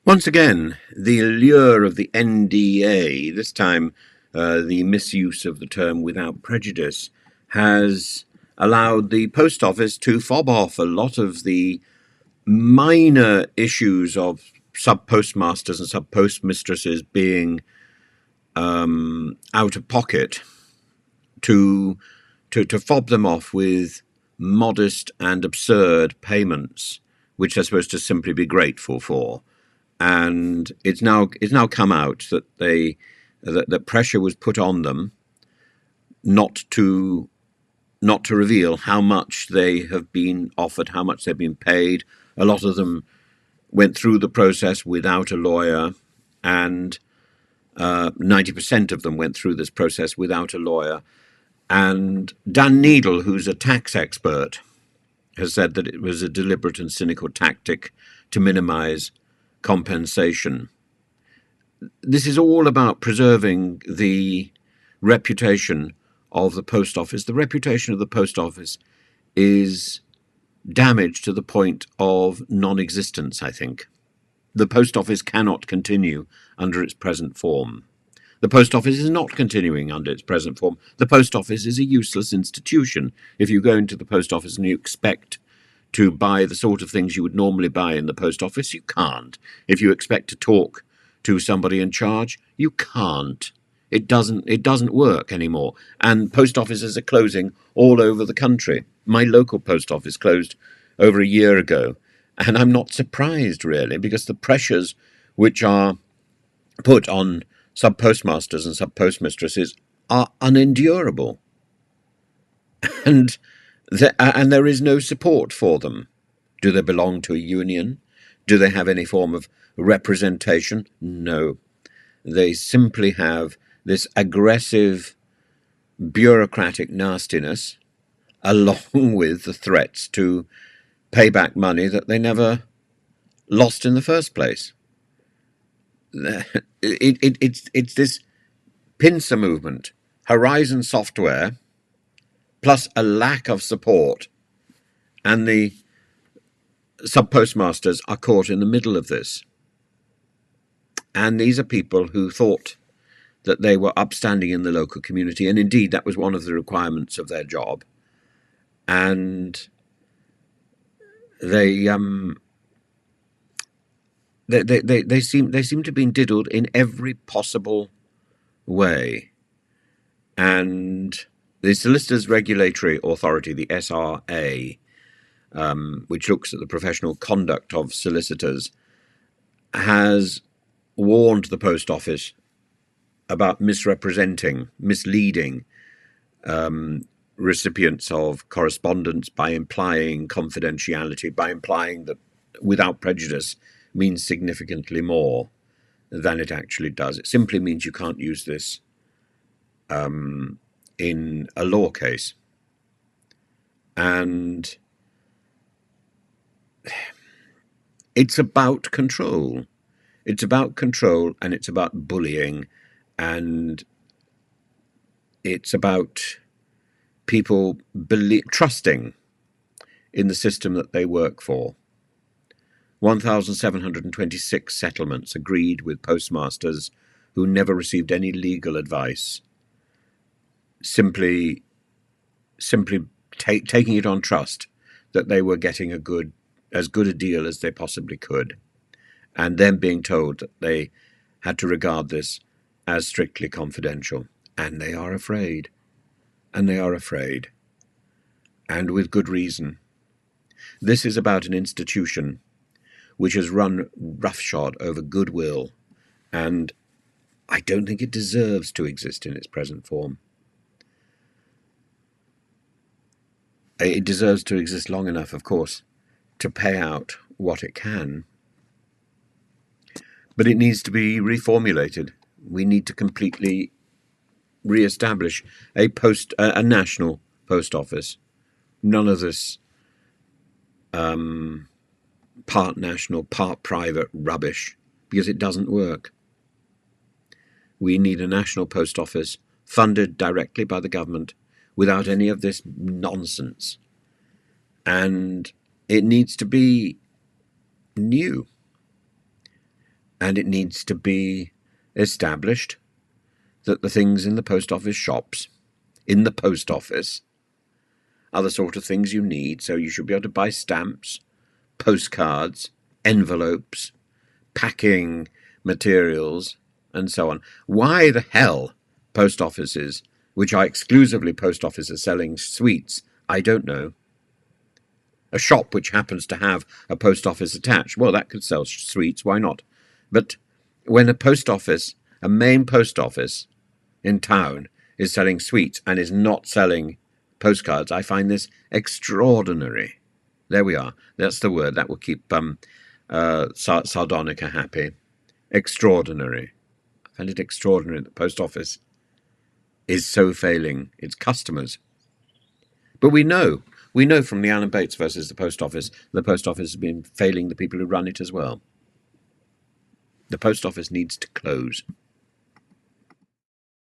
Once again, the allure of the NDA, this time the misuse of the term without prejudice, has allowed the post office to fob off a lot of the minor issues of sub-postmasters and sub-postmistresses being out of pocket to fob them off with modest and absurd payments, which they're supposed to simply be grateful for. And it's now come out that that pressure was put on them not to reveal how much they have been offered, how much they've been paid. A lot of them went through the process without a lawyer, and 90% of them went through this process without a lawyer. And Dan Needle, who's a tax expert, has said that it was a deliberate and cynical tactic to minimize compensation. This is all about preserving the reputation of the post office. The reputation of the post office is damaged to the point of non-existence, I think. The post office cannot continue under its present form. The post office is not continuing under its present form. The post office is a useless institution. If you go into the post office and you expect to buy the sort of things you would normally buy in the post office, you can't. If you expect to talk to somebody in charge, you can't. It doesn't work anymore. And post offices are closing all over the country. My local post office closed over a year ago, and I'm not surprised, really, because the pressures which are put on sub-postmasters and sub-postmistresses are unendurable. And there is no support for them. Do they belong to a union? Do they have any form of representation? No. They simply have this aggressive bureaucratic nastiness, along with the threats to pay back money that they never lost in the first place. It's this pincer movement, Horizon Software, plus a lack of support, and the sub-postmasters are caught in the middle of this. And these are people who thought that they were upstanding in the local community, and indeed that was one of the requirements of their job. And they seem to have been diddled in every possible way. And the Solicitors Regulatory Authority, the SRA, which looks at the professional conduct of solicitors, has warned the post office about misrepresenting, misleading recipients of correspondence by implying confidentiality, by implying that without prejudice means significantly more than it actually does. It simply means you can't use this in a law case. And it's about control. It's about control, and it's about bullying, and it's about people trusting in the system that they work for. 1,726 settlements agreed with postmasters who never received any legal advice, simply taking it on trust that they were getting as good a deal as they possibly could, and then being told that they had to regard this as strictly confidential. And they are afraid. And they are afraid. And with good reason. This is about an institution which has run roughshod over goodwill, and I don't think it deserves to exist in its present form. It deserves to exist long enough, of course, to pay out what it can. But it needs to be reformulated. We need to completely re-establish a national post office. None of this part national, part private rubbish, because it doesn't work. We need a national post office funded directly by the government without any of this nonsense. And it needs to be new. And it needs to be established that the things in the post office shops, in the post office, are the sort of things you need. So you should be able to buy stamps, postcards, envelopes, packing materials, and so on. Why the hell post offices, which are exclusively post offices selling sweets, I don't know. A shop which happens to have a post office attached, well, that could sell sweets, why not? But when a post office, a main post office in town, is selling sweets and is not selling postcards, I find this extraordinary. There we are. That's the word. That will keep Sardonica happy. Extraordinary. I find it extraordinary that the post office is so failing its customers. But we know from the Alan Bates versus the post office has been failing the people who run it as well. The post office needs to close.